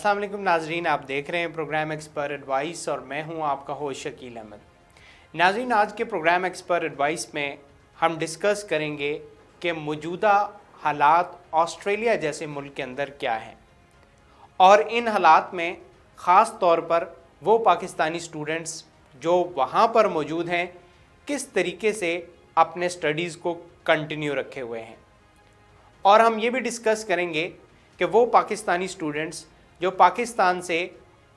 السلام علیکم ناظرین، آپ دیکھ رہے ہیں پروگرام ایکسپرٹ ایڈوائس اور میں ہوں آپ کا ہوسٹ شکیل احمد۔ ناظرین، آج کے پروگرام ایکسپرٹ ایڈوائس میں ہم ڈسکس کریں گے کہ موجودہ حالات آسٹریلیا جیسے ملک کے اندر کیا ہیں، اور ان حالات میں خاص طور پر وہ پاکستانی سٹوڈنٹس جو وہاں پر موجود ہیں کس طریقے سے اپنے سٹڈیز کو کنٹینیو رکھے ہوئے ہیں، اور ہم یہ بھی ڈسکس کریں گے کہ وہ پاکستانی سٹوڈنٹس جو پاکستان سے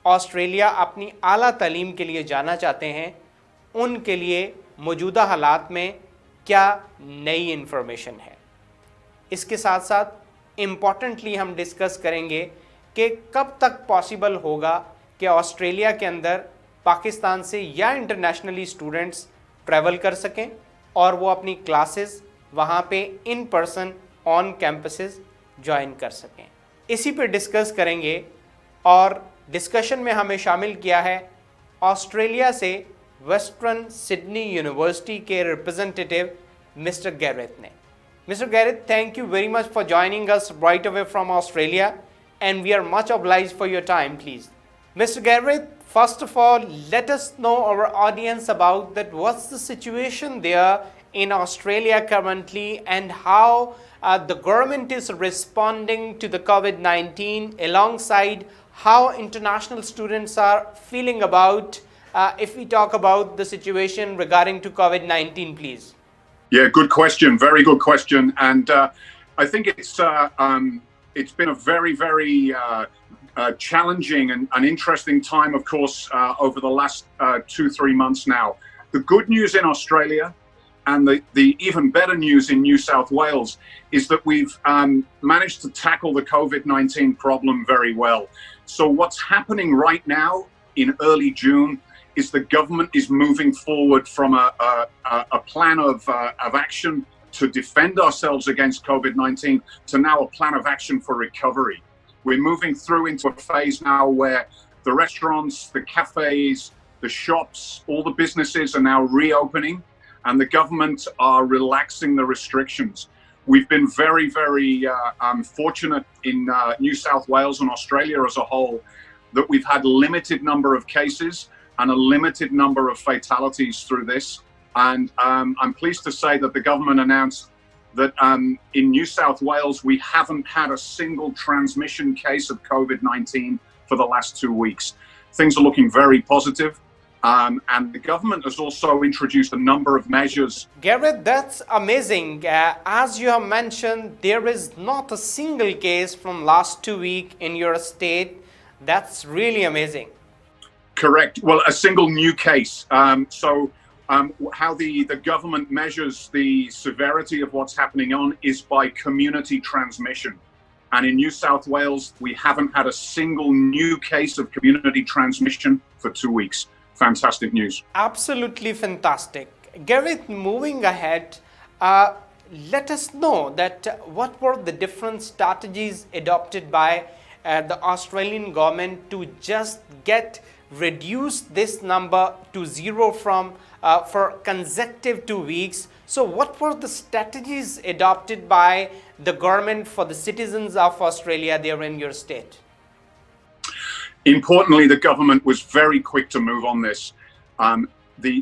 آسٹریلیا اپنی اعلیٰ تعلیم کے لیے جانا چاہتے ہیں ان کے لیے موجودہ حالات میں کیا نئی انفارمیشن ہے۔ اس کے ساتھ ساتھ امپورٹنٹلی ہم ڈسکس کریں گے کہ کب تک پاسبل ہوگا کہ آسٹریلیا کے اندر پاکستان سے یا انٹرنیشنلی اسٹوڈنٹس ٹریول کر سکیں اور وہ اپنی کلاسز وہاں پہ in person on campuses join کر سکیں۔ اسی پہ ڈسکس کریں گے، اور ڈسکشن میں ہمیں شامل کیا ہے آسٹریلیا سے ویسٹرن سڈنی یونیورسٹی کے ریپرزنٹیٹیو مسٹر گیرتھ نے۔ Mister Gareth, thank you very much for joining us right away from Australia, and we are much obliged for your time, please. Mr. Gareth, first of all, let us know our audience about that. What's the situation there in Australia currently, and how the government is responding to the COVID-19, alongside how international students are feeling about, if we talk about the situation regarding to COVID-19, please. Yeah, good question. Very good question. And I think it's been a very, very challenging and interesting time, of course, over the last 2-3 months now. The good news in Australia, and the even better news in New South Wales, is that we've managed to tackle the COVID-19 problem very well. So what's happening right now in early June is the government is moving forward from a plan of action to defend ourselves against COVID-19 to now a plan of action for recovery. We're moving through into a phase now where the restaurants, the cafes, the shops, all the businesses are now reopening, and the government are relaxing the restrictions. We've been very, very fortunate in New South Wales and Australia as a whole that we've had a limited number of cases and a limited number of fatalities through this. And I'm pleased to say that the government announced that in New South Wales we haven't had a single transmission case of COVID-19 for the last 2 weeks. Things are looking very positive. And the government has also introduced a number of measures. Gareth, that's amazing. As you have mentioned, there is not a single case from last 2 weeks in your state. That's really amazing. Correct. Well, a single new case. How the government measures the severity of what's happening on is by community transmission. And in New South Wales, we haven't had a single new case of community transmission for 2 weeks. Fantastic news. Absolutely fantastic. Gareth, moving ahead, let us know that what were the different strategies adopted by the Australian government to just reduce this number to zero from for consecutive 2 weeks. So what were the strategies adopted by the government for the citizens of Australia there in your state? Importantly, the government was very quick to move on this.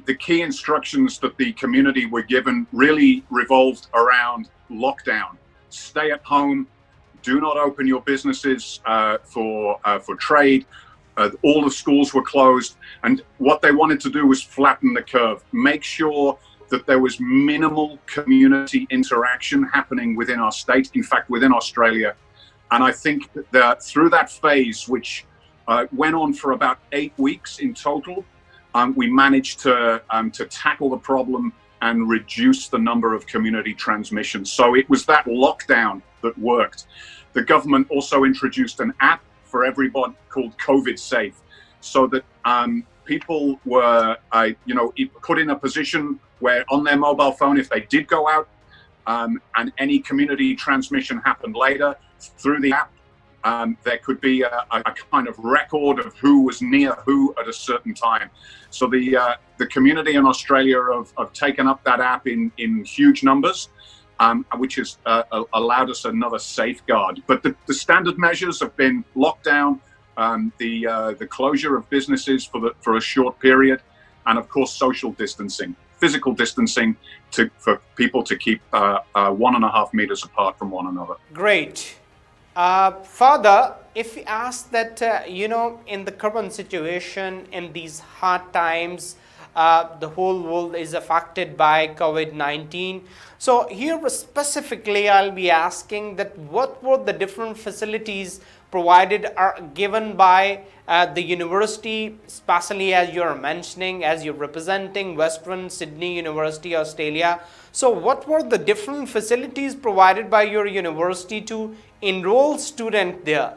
The key instructions that the community were given really revolved around lockdown. Stay at home. Do not open your businesses for trade. All the schools were closed. And what they wanted to do was flatten the curve. Make sure that there was minimal community interaction happening within our state, in fact, within Australia. And I think that through that phase, which went on for about 8 weeks in total, we managed to tackle the problem and reduce the number of community transmissions. So it was that lockdown that worked. The government also introduced an app for everybody called COVID Safe, so that people were put in a position where on their mobile phone, if they did go out and any community transmission happened later, through the app there could be a kind of record of who was near who at a certain time. So the community in Australia have taken up that app in huge numbers, which has allowed us another safeguard. But the standard measures have been lockdown, the closure of businesses for a short period, and of course social distancing, physical distancing for people to keep 1.5 meters apart from one another. Great. Father, if we ask that, in the current situation, in these hard times, the whole world is affected by COVID-19. So here specifically, I'll be asking that what were the different facilities provided or given by the university, especially as you're mentioning, as you're representing Western Sydney University, Australia. So what were the different facilities provided by your university to enroll students there?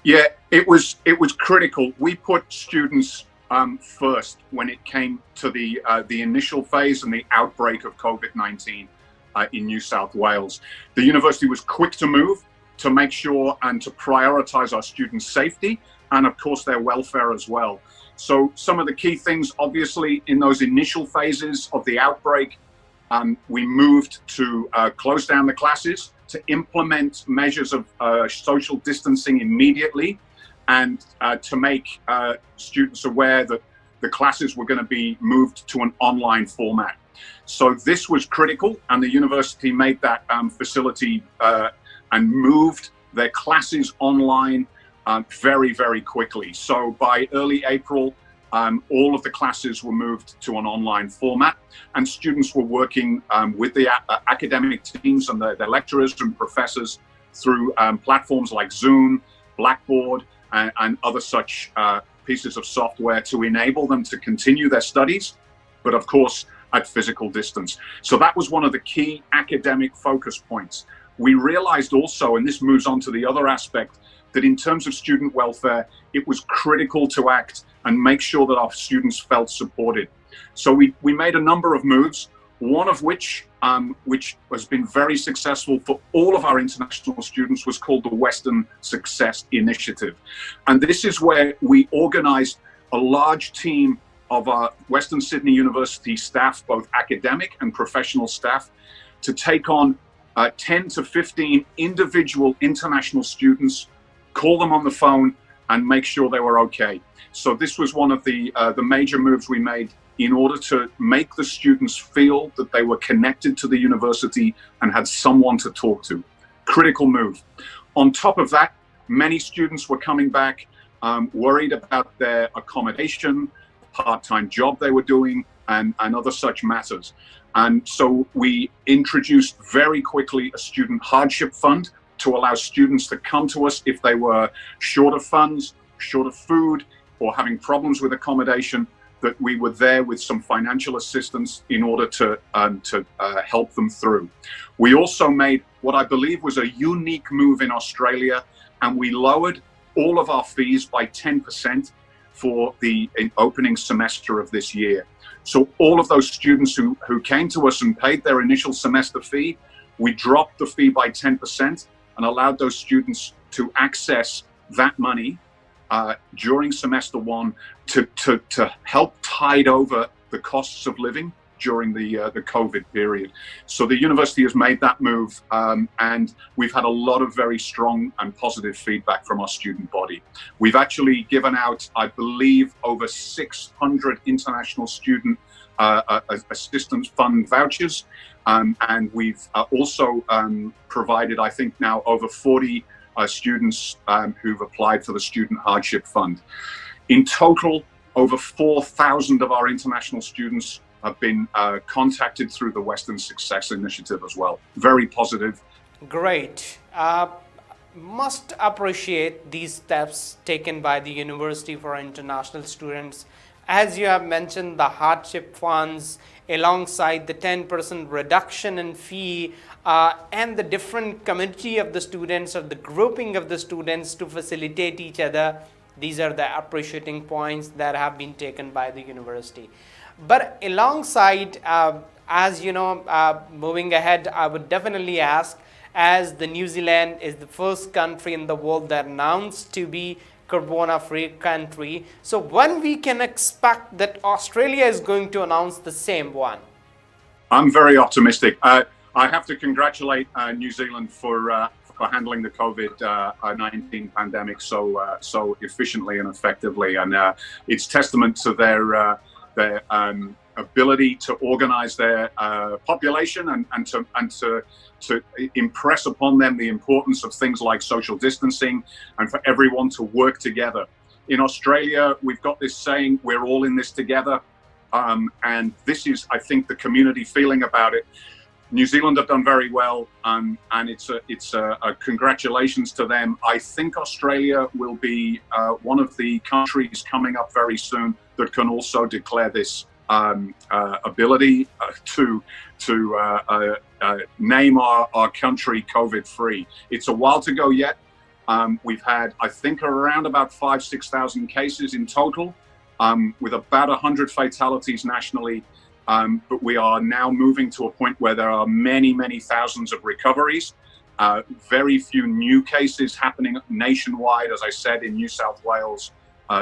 Yeah, it was critical. We put students first when it came to the initial phase and the outbreak of COVID-19 in New South Wales. The university was quick to move to make sure and to prioritize our students' safety and of course their welfare as well. So some of the key things, obviously, in those initial phases of the outbreak, we moved to close down the classes, to implement measures of social distancing immediately, and to make students aware that the classes were going to be moved to an online format. So this was critical, and the university made that facility and moved their classes online very, very quickly. So by early April, all of the classes were moved to an online format, and students were working with the academic teams and their lecturers and professors through platforms like Zoom, Blackboard, and other such pieces of software to enable them to continue their studies, but of course at physical distance. So that was one of the key academic focus points. We realized also, and this moves on to the other aspect, that in terms of student welfare, it was critical to act and make sure that our students felt supported. So we made a number of moves, one of which has been very successful for all of our international students, was called the Western Success Initiative. And this is where we organized a large team of our Western Sydney University staff, both academic and professional staff, to take on 10 to 15 individual international students, call them on the phone and make sure they were okay. So this was one of the major moves we made in order to make the students feel that they were connected to the university and had someone to talk to. Critical move. On top of that, many students were coming back worried about their accommodation, part-time job they were doing, and other such matters. And so we introduced very quickly a student hardship fund to allow students to come to us if they were short of funds, short of food, or having problems with accommodation, that we were there with some financial assistance in order to help them through. We also made what I believe was a unique move in Australia, and we lowered all of our fees by 10% for the opening semester of this year. So all of those students who came to us and paid their initial semester fee, we dropped the fee by 10% and allowed those students to access that money during semester one to help tide over the costs of living during the COVID period. So the university has made that move, and we've had a lot of very strong and positive feedback from our student body. We've actually given out, I believe, over 600 international student assistance fund vouchers, and we've also provided, I think now, over 40 students who've applied for the Student Hardship Fund. In total, over 4,000 of our international students have been contacted through the Western Success Initiative as well. Very positive. Great. Must appreciate these steps taken by the University for International Students. As you have mentioned, the hardship funds, alongside the 10% reduction in fee, and the different community of the students, or the grouping of the students to facilitate each other. These are the appreciating points that have been taken by the university. But alongside, as you know, moving ahead, I would definitely ask, as the New Zealand is the first country in the world that announced to be corona-free country, so when we can expect that Australia is going to announce the same one? I'm very optimistic. I have to congratulate New Zealand for for handling the COVID-19 pandemic so efficiently and effectively, and it's testament to their ability to organize their population and to impress upon them the importance of things like social distancing and for everyone to work together. In Australia, we've got this saying, we're all in this together, and this is, I think, the community feeling about it. New Zealand have done very well, and it's a congratulations to them. I think Australia will be one of the countries coming up very soon that can also declare this ability to name our country COVID-free. It's a while to go yet. We've had, I think, around about 5,000-6,000 cases in total, with about 100 fatalities nationally. But we are now moving to a point where there are many, many thousands of recoveries. Very few new cases happening nationwide. As I said, in New South Wales,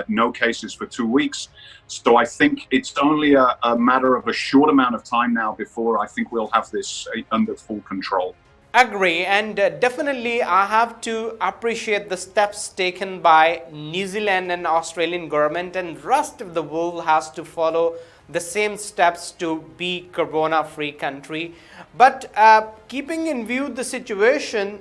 no cases for 2 weeks. So I think it's only a matter of a short amount of time now before I think we'll have this under full control. Agree, and definitely I have to appreciate the steps taken by New Zealand and Australian government, and rest of the world has to follow the same steps to be corona-free country. But keeping in view the situation,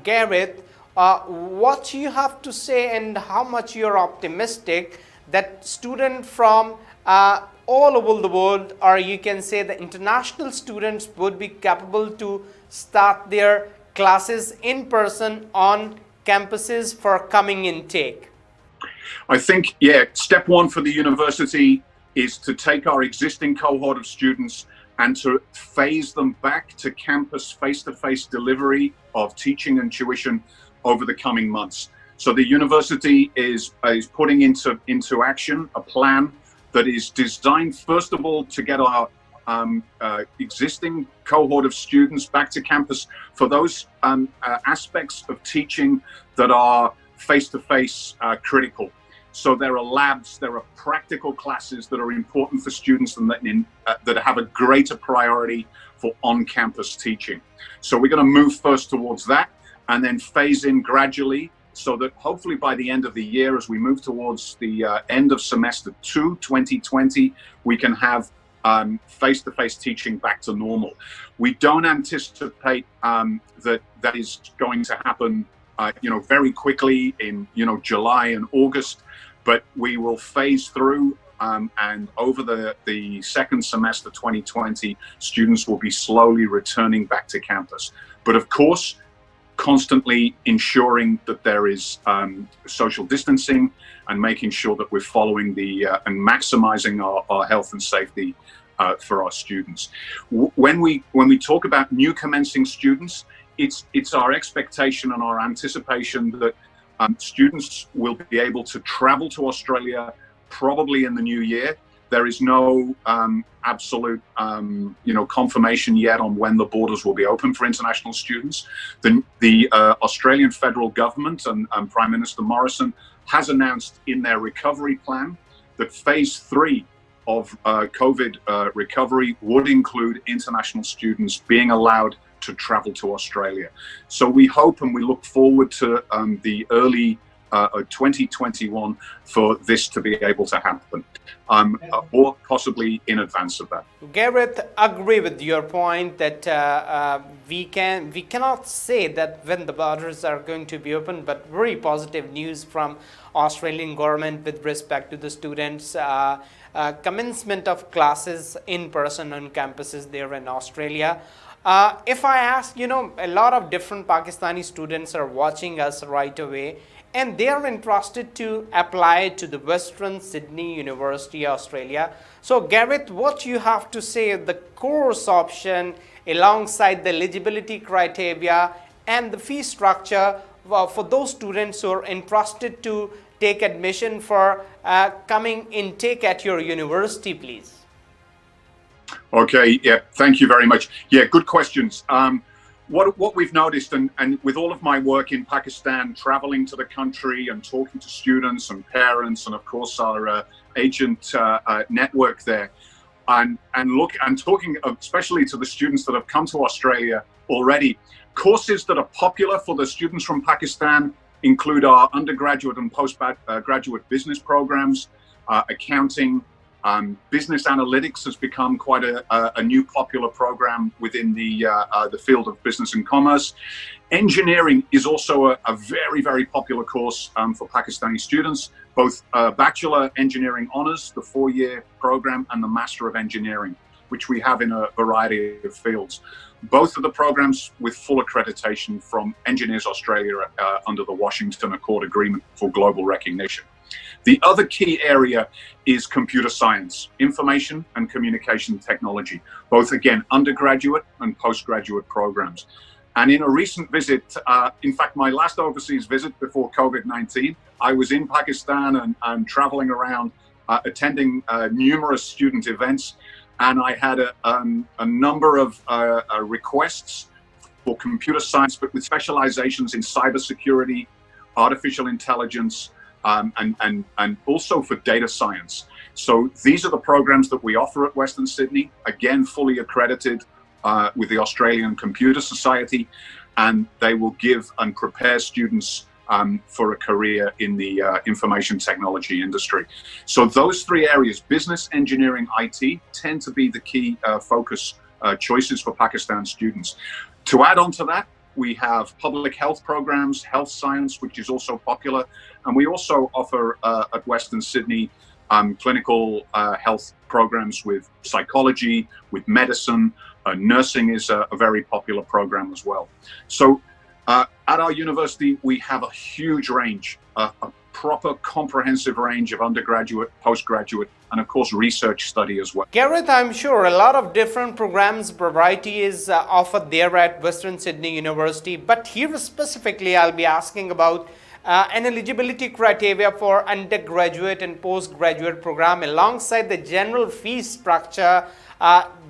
Gareth, what you have to say and how much you're optimistic that students from all over the world, or you can say the international students, would be capable to start their classes in person on campuses for coming intake? I think, step one for the university is to take our existing cohort of students and to phase them back to campus face-to-face delivery of teaching and tuition over the coming months. So the university is putting into action a plan that is designed, first of all, to get our existing cohort of students back to campus for those aspects of teaching that are face-to-face critical. So there are labs, there are practical classes that are important for students and that have a greater priority for on-campus teaching. So we're going to move first towards that and then phase in gradually, so that hopefully by the end of the year, as we move towards the end of semester 2, 2020, we can have face-to-face teaching back to normal. We don't anticipate that is going to happen very quickly in July and August, but we will phase through, and over the second semester 2020, students will be slowly returning back to campus. But of course, constantly ensuring that there is social distancing and making sure that we're following and maximizing our health and safety for our students. When we talk about new commencing students, it's our expectation and our anticipation that students will be able to travel to Australia probably in the new year. There is no absolute confirmation yet on when the borders will be open for international students. The Australian federal government and Prime Minister Morrison has announced in their recovery plan that phase 3 of COVID recovery would include international students being allowed to travel to Australia. So we hope and we look forward to the early 2021 for this to be able to happen, or possibly in advance of that. Gareth, agree with your point that we cannot say that when the borders are going to be open, but very positive news from Australian government with respect to the students' commencement of classes in person on campuses there in Australia. If I ask, a lot of different Pakistani students are watching us right away, and they are interested to apply to the Western Sydney University, Australia. So Gareth, what you have to say, the course option alongside the eligibility criteria and the fee structure for those students who are interested to take admission for coming intake at your university, please? Okay, thank you very much. Good questions. What we've noticed, and with all of my work in Pakistan, traveling to the country and talking to students and parents, and of course our agent network there, and talking especially to the students that have come to Australia already. Courses that are popular for the students from Pakistan include our undergraduate and postgraduate business programs, accounting. Business analytics has become quite a new popular program within the field of business and commerce. Engineering is also a very, very popular course for Pakistani students, both Bachelor Engineering Honours, the 4-year program, and the Master of Engineering, which we have in a variety of fields. Both of the programs with full accreditation from Engineers Australia under the Washington Accord Agreement for Global Recognition. The other key area is computer science, information and communication technology, both again undergraduate and postgraduate programs. And in a recent visit, in fact, my last overseas visit before COVID-19, I was in Pakistan and traveling around, attending numerous student events, and I had a number of requests for computer science, but with specializations in cybersecurity, artificial intelligence, and also for data science. So these are the programs that we offer at Western Sydney, again fully accredited with the Australian Computer Society, and they will give and prepare students for a career in the information technology industry. So those 3 areas, business, engineering, IT, tend to be the key focus choices for Pakistan students. To add on to that, we have public health programs, health science, which is also popular. And we also offer at Western Sydney clinical health programs with psychology, with medicine. Nursing is a very popular program as well. So at our university, we have a huge range, a proper comprehensive range of undergraduate, postgraduate, and of course research study as well. Gareth, I'm sure a lot of different programs, variety is offered there at Western Sydney University, but here specifically I'll be asking about an eligibility criteria for undergraduate and postgraduate program alongside the general fee structure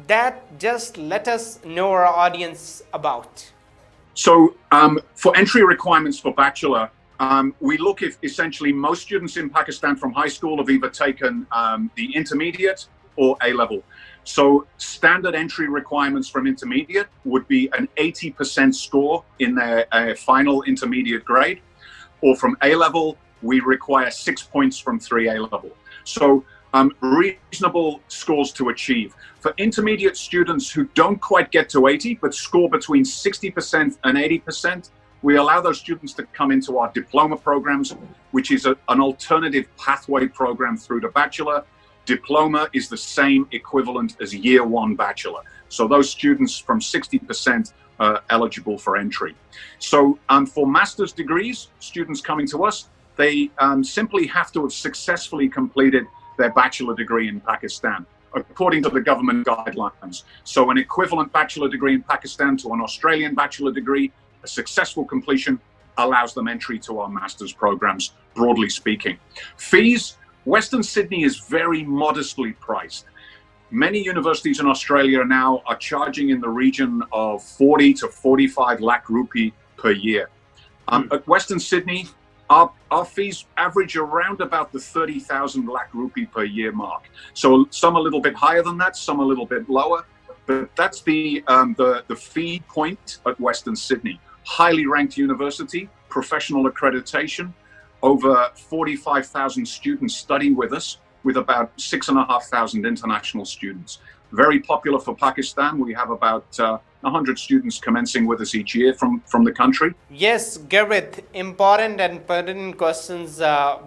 that just let us know our audience about. So for entry requirements for bachelor, we look if essentially most students in Pakistan from high school have either taken the intermediate or A-level. So standard entry requirements from intermediate would be an 80% score in their final intermediate grade, or from A-level, we require 6 points from 3 A-level. So reasonable scores to achieve. For intermediate students who don't quite get to 80, but score between 60% and 80%, we allow those students to come into our diploma programs, which is an alternative pathway program through to bachelor. Diploma is the same equivalent as year 1 bachelor. So those students from 60% are eligible for entry. So for master's degrees, students coming to us, they simply have to have successfully completed their bachelor degree in Pakistan, according to the government guidelines. So an equivalent bachelor degree in Pakistan to an Australian bachelor degree, a successful completion allows them entry to our master's programs, broadly speaking. Fees, Western Sydney is very modestly priced. Many universities in Australia now are charging in the region of 40 to 45 lakh rupee per year. At Western Sydney, our fees average around about the 30,000 lakh rupee per year mark. So some a little bit higher than that, some a little bit lower, but that's the fee point at Western Sydney. Highly ranked university, professional accreditation, over 45,000 students study with us, with about 6,500 international students. Very popular for Pakistan. We have about 100 students commencing with us each year from the country. Yes, Gareth, important and pertinent questions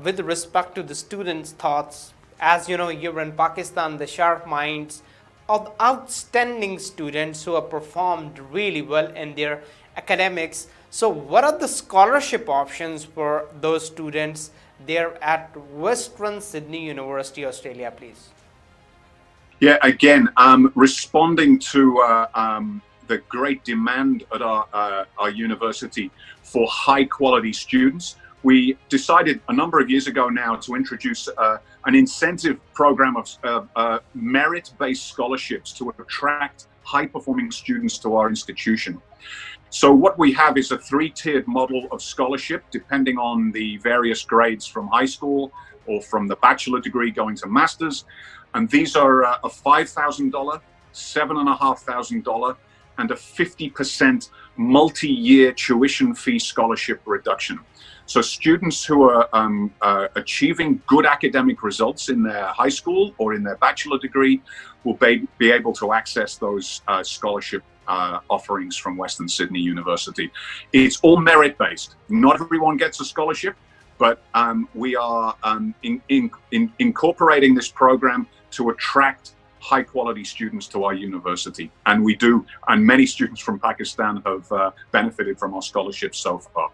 with respect to the students' thoughts. As you know, here in Pakistan, the sharp minds of outstanding students who have performed really well in their academics. So what are the scholarship options for those students there at Western Sydney University, Australia, please? Yeah, again, responding to the great demand at our university for high quality students, we decided a number of years ago now to introduce an incentive program of merit-based scholarships to attract high-performing students to our institution. So what we have is a 3-tiered model of scholarship depending on the various grades from high school, or from the bachelor degree going to master's. And these are a $5,000, $7,500, and a 50% multi-year tuition fee scholarship reduction. So students who are achieving good academic results in their high school or in their bachelor degree will be able to access those scholarship offerings from Western Sydney University. It's all merit-based. Not everyone gets a scholarship, but we are incorporating this program to attract high-quality students to our university. And we do, and many students from Pakistan have benefited from our scholarships so far.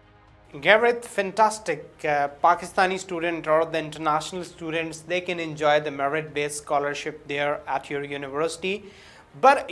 Gareth, fantastic. Pakistani student or the international students, they can enjoy the merit-based scholarship there at your university. But,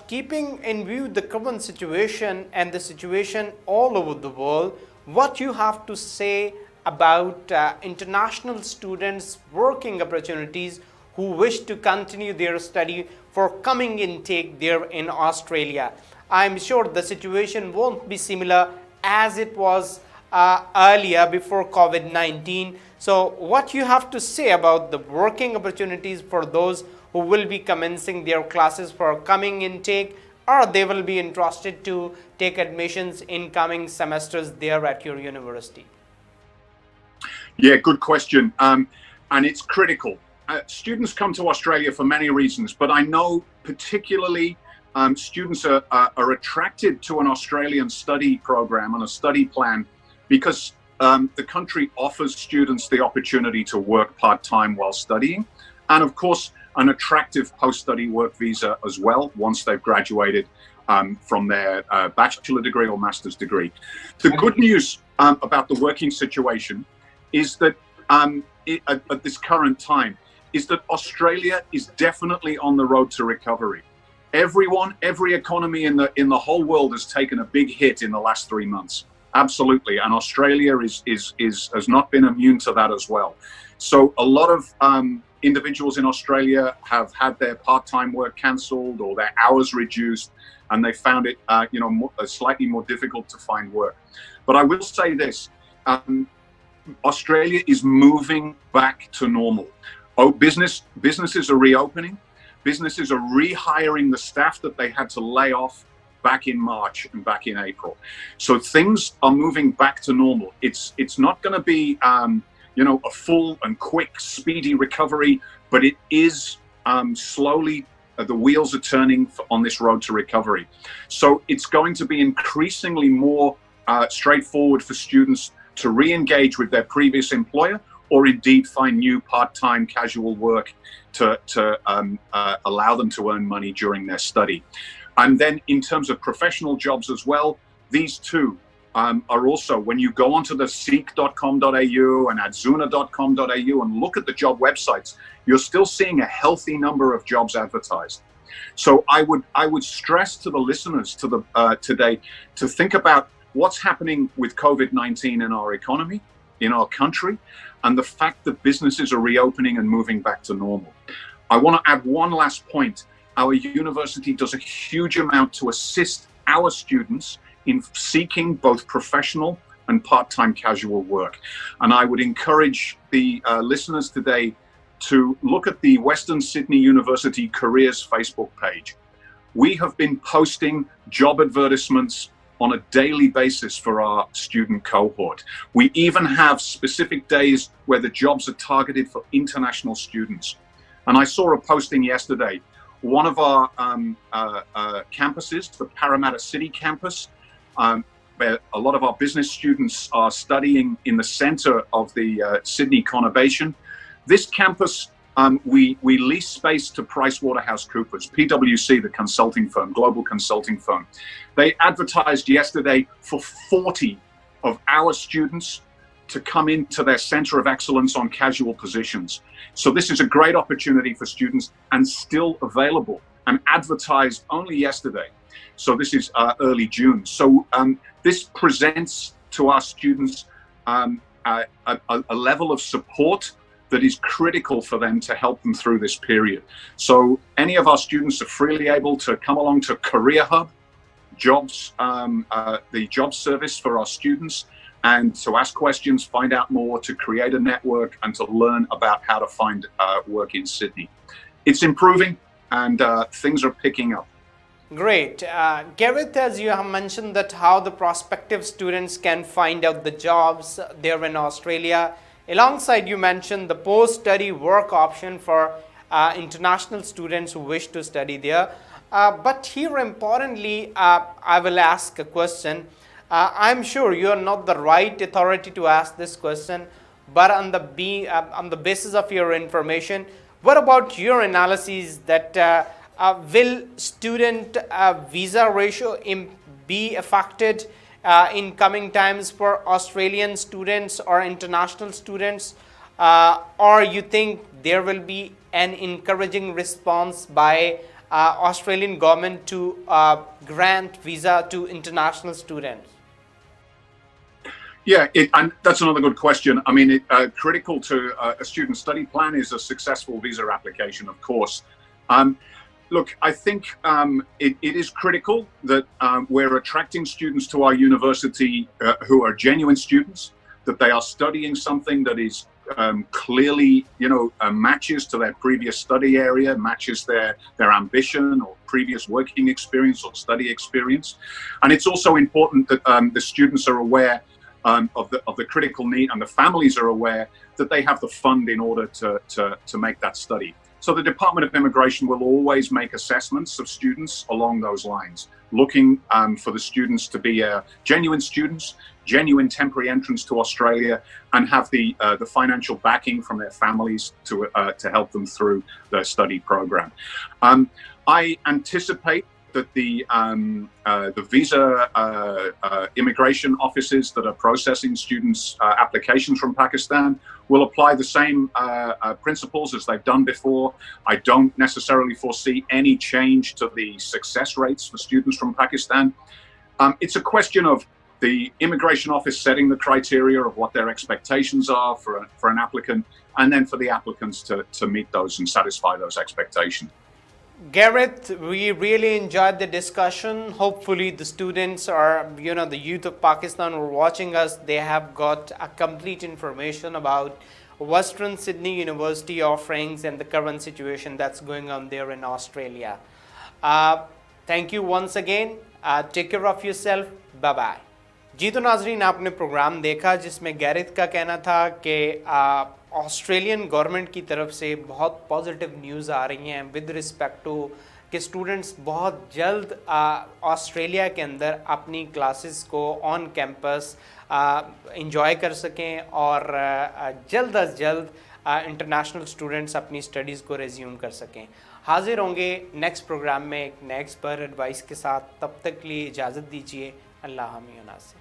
keeping in view the current situation and the situation all over the world, what you have to say about international students' working opportunities who wish to continue their study for coming intake there in Australia? I'm sure the situation won't be similar as it was earlier before COVID-19. So what you have to say about the working opportunities for those who will be commencing their classes for coming intake, or they will be interested to take admissions in coming semesters there at your university? Yeah, good question. And it's critical. Students come to Australia for many reasons, but I know particularly students are attracted to an Australian study program and a study plan because the country offers students the opportunity to work part-time while studying, and of course an attractive post-study work visa as well once they've graduated from their bachelor degree or master's degree. The good news about the working situation is that at this current time is that Australia is definitely on the road to recovery. Every economy in the whole world has taken a big hit in the last 3 months. Absolutely, and Australia has not been immune to that as well. So a lot of individuals in Australia have had their part-time work cancelled or their hours reduced, and they found it slightly more difficult to find work. But I will say this: Australia is moving back to normal. Businesses are reopening. Businesses are rehiring the staff that they had to lay off back in March and back in April. So things are moving back to normal. It's not going to be a full and quick, speedy recovery, but it is slowly. The wheels are turning on this road to recovery. So it's going to be increasingly more straightforward for students to re-engage with their previous employer, or indeed find new part-time casual work to allow them to earn money during their study. And then in terms of professional jobs as well, these two are also, when you go onto the seek.com.au and adzuna.com.au and look at the job websites, you're still seeing a healthy number of jobs advertised. So I would stress to the listeners today to think about what's happening with COVID-19 in our economy, in our country, and the fact that businesses are reopening and moving back to normal. I want to add one last point. Our university does a huge amount to assist our students in seeking both professional and part-time casual work. And I would encourage the listeners today to look at the Western Sydney University Careers Facebook page. We have been posting job advertisements on a daily basis for our student cohort. We even have specific days where the jobs are targeted for international students. And I saw a posting yesterday. One of our campuses, the Parramatta City campus, where a lot of our business students are studying in the center of the Sydney conurbation. This campus, we lease space to PricewaterhouseCoopers, PwC, the consulting firm, global consulting firm. They advertised yesterday for 40 of our students to come into their center of excellence on casual positions. So this is a great opportunity for students and still available and advertised only yesterday. So this is early June. So this presents to our students a level of support that is critical for them to help them through this period. So any of our students are freely able to come along to Career Hub, jobs, the job service for our students, and to ask questions, find out more, to create a network, and to learn about how to find work in Sydney. It's improving, and things are picking up. Great. Gareth, as you have mentioned that how the prospective students can find out the jobs there in Australia. Alongside, you mentioned the post-study work option for international students who wish to study there. But here, importantly, I will ask a question. I'm sure you are not the right authority to ask this question, but on the basis of your information, what about your analysis that will student visa ratio be affected in coming times for Australian students or international students, or you think there will be an encouraging response by Australian government to grant visa to international students? Yeah, and that's another good question. I mean, critical to a student study plan is a successful visa application, of course. Look, I think it is critical that we're attracting students to our university who are genuine students, that they are studying something that is clearly, matches to their previous study area, matches their ambition or previous working experience or study experience. And it's also important that the students are aware of the critical need, and the families are aware that they have the fund in order to make that study. So the Department of Immigration will always make assessments of students along those lines, looking for the students to be genuine students, genuine temporary entrants to Australia, and have the financial backing from their families to help them through their study program. I anticipate that the visa immigration offices that are processing students' applications from Pakistan will apply the same principles as they've done before. I don't necessarily foresee any change to the success rates for students from Pakistan. It's a question of the immigration office setting the criteria of what their expectations are for an applicant, and then for the applicants to meet those and satisfy those expectations. Gareth, we really enjoyed the discussion. Hopefully the students or the youth of Pakistan who are watching us, they have got a complete information about Western Sydney University offerings and the current situation that's going on there in Australia. Thank you once again. Take care of yourself. Bye bye. जी तो नाजरीन, आपने programme देखा जिसमें Gareth का कहना था कि Australian government की तरफ से बहुत पॉजिटिव न्यूज़ आ रही हैं विद रिस्पेक्ट टू कि स्टूडेंट्स बहुत जल्द ऑस्ट्रेलिया के अंदर अपनी क्लासेस को ऑन कैंपस इंजॉय कर सकें और जल्द अज जल्द इंटरनेशनल स्टूडेंट्स अपनी स्टडीज़ को रिज्यूम कर सकें. हाजिर होंगे नेक्स्ट प्रोग्राम में एक नेक्स्ट पर एडवाइस के साथ. तब तक के लिए इजाज़त दीजिए. अल्लाह हामी नासिर.